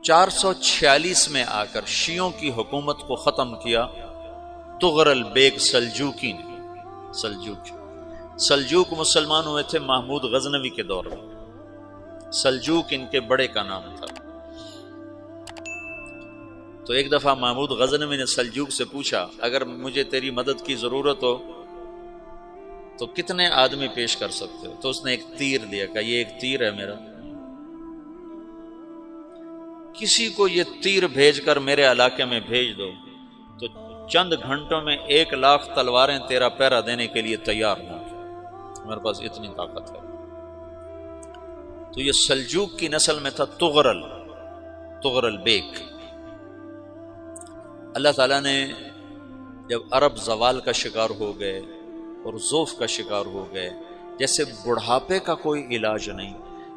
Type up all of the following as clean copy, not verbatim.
446 میں آ کر شیعوں کی حکومت کو ختم کیا طغرل بیگ سلجوقی نے۔ سلجوق مسلمان ہوئے تھے محمود غزنوی کے دور میں، سلجوق ان کے بڑے کا نام تھا۔ تو ایک دفعہ محمود غزنوی نے سلجوق سے پوچھا اگر مجھے تیری مدد کی ضرورت ہو تو کتنے آدمی پیش کر سکتے ہو؟ تو اس نے ایک تیر دیا، کہا یہ ایک تیر ہے میرا، کسی کو یہ تیر بھیج کر میرے علاقے میں بھیج دو تو چند گھنٹوں میں 1,00,000 تلواریں تیرا پہرا دینے کے لیے تیار ہوں گی، میرے پاس اتنی طاقت ہے۔ تو یہ سلجوق کی نسل میں تھا طغرل بیگ۔ اللہ تعالیٰ نے جب عرب زوال کا شکار ہو گئے اور ضعف کا شکار ہو گئے، جیسے بڑھاپے کا کوئی علاج نہیں،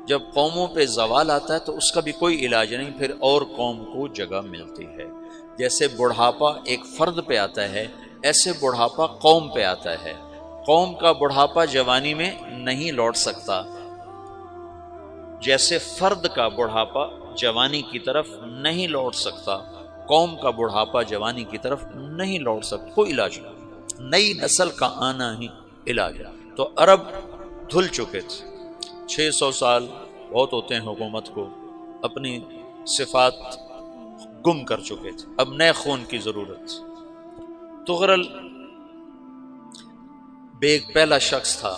جب قوموں پہ زوال آتا ہے تو اس کا بھی کوئی علاج نہیں، پھر اور قوم کو جگہ ملتی ہے۔ جیسے بڑھاپا ایک فرد پہ آتا ہے، ایسے بڑھاپا قوم پہ آتا ہے۔ قوم کا بڑھاپا جوانی میں نہیں لوٹ سکتا، جیسے فرد کا بڑھاپا جوانی کی طرف نہیں لوٹ سکتا، قوم کا بڑھاپا جوانی کی طرف نہیں لوٹ سکتا، کوئی علاج نہیں، نئی نسل کا آنا ہی علاج ہے۔ تو عرب دھل چکے تھے، 600 سال بہت ہوتے ہیں حکومت کو، اپنی صفات گم کر چکے تھے، اب نئے خون کی ضرورت تھی۔ طغرل بیگ پہلا شخص تھا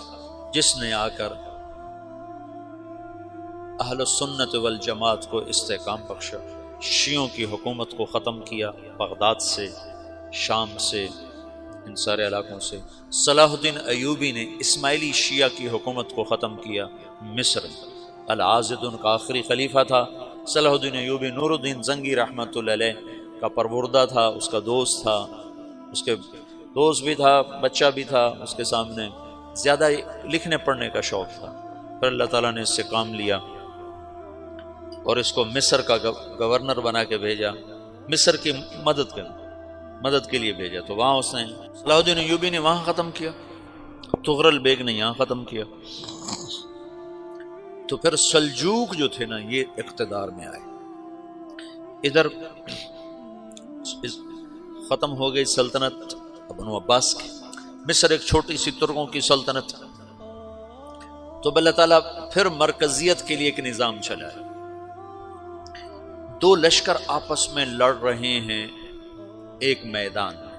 جس نے آ کر اہل السنت والجماعت کو استحکام بخشا، شیعوں کی حکومت کو ختم کیا، بغداد سے، شام سے، ان سارے علاقوں سے۔ صلاح الدین ایوبی نے اسماعیلی شیعہ کی حکومت کو ختم کیا، مصر میں۔ العاضد ان کا آخری خلیفہ تھا۔ صلاح الدین ایوبی نور الدین زنگی رحمۃ اللہ علیہ کا پروردہ تھا، اس کا دوست تھا، اس کے دوست بھی تھا، بچہ بھی تھا اس کے سامنے، زیادہ لکھنے پڑھنے کا شوق تھا۔ پھر اللہ تعالیٰ نے اس سے کام لیا اور اس کو مصر کا گورنر بنا کے بھیجا، مصر کی مدد کے لیے بھیجا۔ تو وہاں اس نے صلاح الدین ایوبی نے وہاں ختم کیا، طغرل بیگ نے یہاں ختم کیا۔ تو پھر سلجوق جو تھے نا یہ اقتدار میں آئے، ادھر ختم ہو گئی سلطنت بنو عباس کی، مصر ایک چھوٹی سی ترکوں کی سلطنت۔ تو اللہ تعالیٰ پھر مرکزیت کے لیے ایک نظام چلایا، دو لشکر آپس میں لڑ رہے ہیں ایک میدان میں،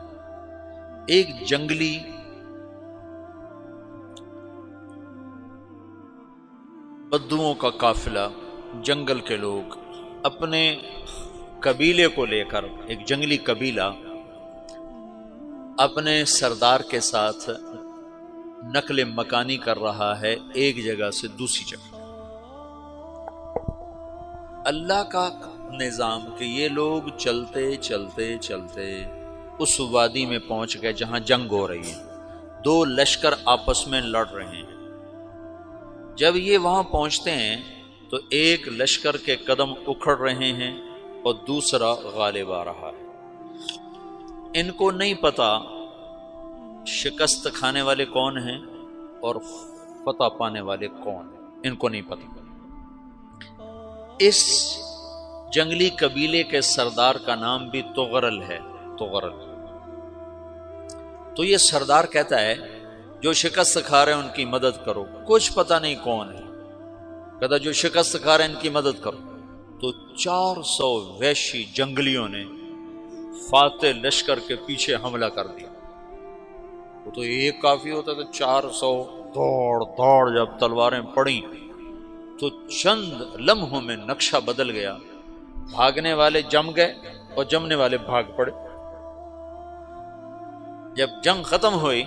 ایک جنگلی بدوؤں کا قافلہ، جنگل کے لوگ اپنے قبیلے کو لے کر، ایک جنگلی قبیلہ اپنے سردار کے ساتھ نقل مکانی کر رہا ہے ایک جگہ سے دوسری جگہ۔ اللہ کا نظام کہ یہ لوگ چلتے چلتے چلتے اس وادی میں پہنچ گئے جہاں جنگ ہو رہی ہے، دو لشکر آپس میں لڑ رہے ہیں۔ جب یہ وہاں پہنچتے ہیں تو ایک لشکر کے قدم اکھڑ رہے ہیں اور دوسرا غالب آ رہا ہے۔ ان کو نہیں پتا شکست کھانے والے کون ہیں اور فتح پانے والے کون ہیں، ان کو نہیں پتا۔ اس جنگلی قبیلے کے سردار کا نام بھی طغرل ہے، طغرل۔ تو یہ سردار کہتا ہے جو شکست کھا رہے ہیں ان کی مدد کرو، کچھ پتہ نہیں کون ہے، کہتا جو شکست کھا رہے ہیں ان کی مدد کرو۔ تو 400 وحشی جنگلیوں نے فاتح لشکر کے پیچھے حملہ کر دیا۔ وہ تو ایک کافی ہوتا تھا، 400 دوڑ جب تلواریں پڑیں تو چند لمحوں میں نقشہ بدل گیا، بھاگنے والے جم گئے اور جمنے والے بھاگ پڑے۔ جب جنگ ختم ہوئی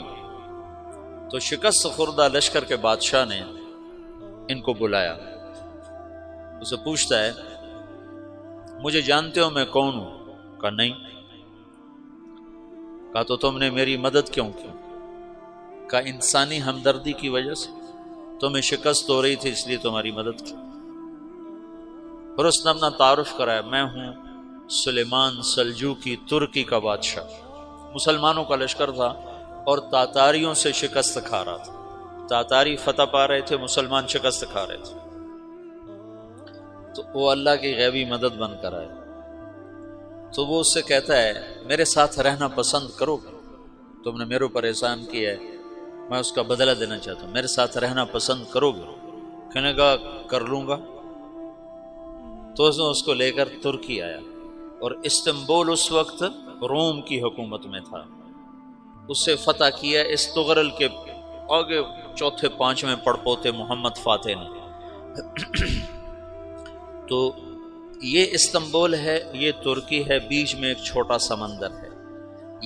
تو شکست خوردہ لشکر کے بادشاہ نے ان کو بلایا، اسے پوچھتا ہے مجھے جانتے ہو میں کون ہوں؟ کہا نہیں۔ کہا تو تم نے میری مدد کیوں کی؟ کہا انسانی ہمدردی کی وجہ سے، تمہیں شکست ہو رہی تھی اس لیے تمہاری مدد کی۔ پھر اس نے اپنا تعارف کرایا، میں ہوں سلیمان سلجوقی، ترکی کا بادشاہ۔ مسلمانوں کا لشکر تھا اور تاتاریوں سے شکست کھا رہا تھا، تاتاری فتح پا رہے تھے، مسلمان شکست کھا رہے تھے۔ تو وہ اللہ کی غیبی مدد بن کر آئے، تو وہ اس سے کہتا ہے میرے ساتھ رہنا پسند کرو گے؟ تم نے میرے اوپر احسان کیا ہے، میں اس کا بدلہ دینا چاہتا ہوں، میرے ساتھ رہنا پسند کرو گے؟ کہنے کا کر لوں گا۔ تو اس نے اس کو لے کر ترکی آیا، اور استنبول اس وقت روم کی حکومت میں تھا، اسے فتح کیا اس تغرل کے آگے چوتھے پانچویں پڑپوتے محمد فاتح نے۔ تو یہ استنبول ہے، یہ ترکی ہے، بیچ میں ایک چھوٹا سمندر ہے،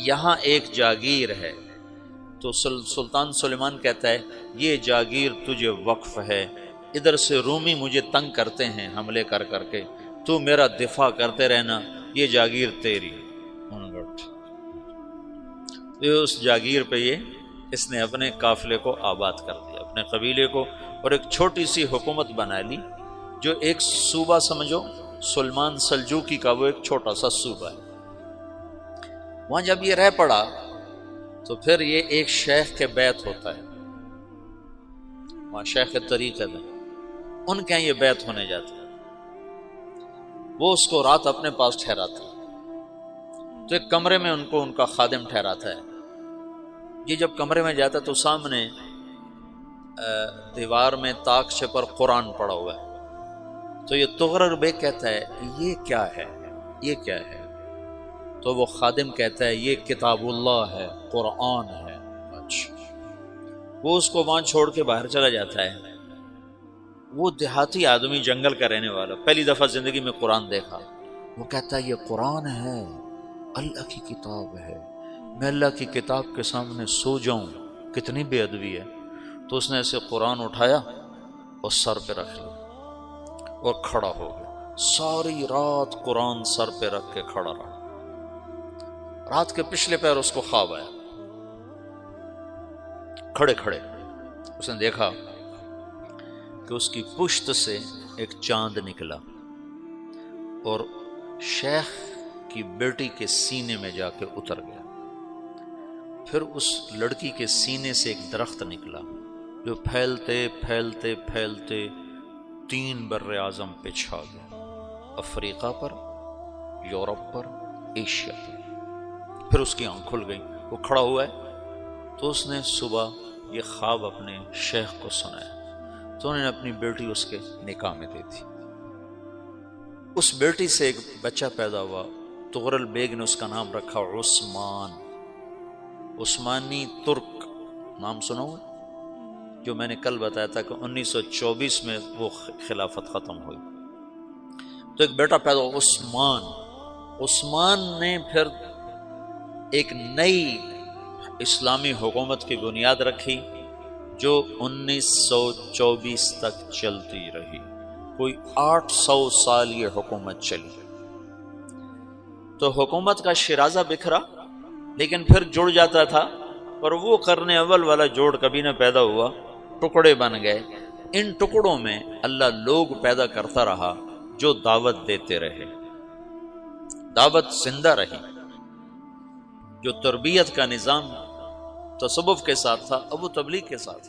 یہاں ایک جاگیر ہے۔ تو سلطان سلیمان کہتا ہے یہ جاگیر تجھے وقف ہے، ادھر سے رومی مجھے تنگ کرتے ہیں حملے کر کر کے، تو میرا دفاع کرتے رہنا، یہ جاگیر تیری۔ اس جاگیر پہ اس نے اپنے قافلے کو آباد کر دیا، اپنے قبیلے کو، اور ایک چھوٹی سی حکومت بنا لی، جو ایک صوبہ سمجھو سلمان سلجوقی کا، وہ ایک چھوٹا سا صوبہ ہے۔ وہاں جب یہ رہ پڑا تو پھر یہ ایک شیخ کے بیعت ہوتا ہے، وہاں شیخ طریقت ہے، ان کے یہ بیعت ہونے جاتا ہے، وہ اس کو رات اپنے پاس ٹھہراتا ہے، تو ایک کمرے میں ان کو ان کا خادم ٹھہراتا ہے۔ یہ جب کمرے میں جاتا ہے تو سامنے دیوار میں طاقچے پر قرآن پڑا ہوا ہے، تو یہ تغرل بیگ کہتا ہے یہ کیا ہے، یہ کیا ہے؟ تو وہ خادم کہتا ہے یہ کتاب اللہ ہے، قرآن ہے۔ اچھا، وہ اس کو وہاں چھوڑ کے باہر چلا جاتا ہے۔ وہ دیہاتی آدمی، جنگل کا رہنے والا، پہلی دفعہ زندگی میں قرآن دیکھا، وہ کہتا ہے یہ قرآن ہے، اللہ کی کتاب ہے، میں اللہ کی کتاب کے سامنے سو جاؤں، کتنی بے ادبی ہے۔ تو اس نے ایسے قرآن اٹھایا اور سر پہ رکھ لیا اور کھڑا ہو گیا، ساری رات قرآن سر پہ رکھ کے کھڑا رہا۔ رات کے پچھلے پہر اس کو خواب آیا، کھڑے کھڑے اس نے دیکھا کہ اس کی پشت سے ایک چاند نکلا اور شیخ کی بیٹی کے سینے میں جا کے اتر گیا۔ پھر اس لڑکی کے سینے سے ایک درخت نکلا جو پھیلتے پھیلتے پھیلتے 3 بر اعظم پہ چھا گیا، افریقہ پر، یورپ پر، ایشیا پر۔ پھر اس کی آنکھ کھل گئی، وہ کھڑا ہوا ہے، تو اس نے صبح یہ خواب اپنے شیخ کو سنایا، تو انہوں نے اپنی بیٹی اس کے نکاح میں دے دی۔ اس بیٹی سے ایک بچہ پیدا ہوا، تغرل بیگ نے اس کا نام رکھا عثمان، عثمانی ترک نام سنا ہوا، جو میں نے کل بتایا تھا کہ 1924 میں وہ خلافت ختم ہوئی۔ تو ایک بیٹا پیدا ہوا عثمان۔ عثمان نے پھر ایک نئی اسلامی حکومت کی بنیاد رکھی جو 1924 تک چلتی رہی، کوئی 800 سال یہ حکومت چلی۔ تو حکومت کا شیرازہ بکھرا، لیکن پھر جڑ جاتا تھا، اور وہ قرن اول والا جوڑ کبھی نہ پیدا ہوا، ٹکڑے بن گئے۔ ان ٹکڑوں میں اللہ لوگ پیدا کرتا رہا جو دعوت دیتے رہے، دعوت زندہ رہی۔ جو تربیت کا نظام تصوف کے ساتھ تھا، اب وہ تبلیغ کے ساتھ۔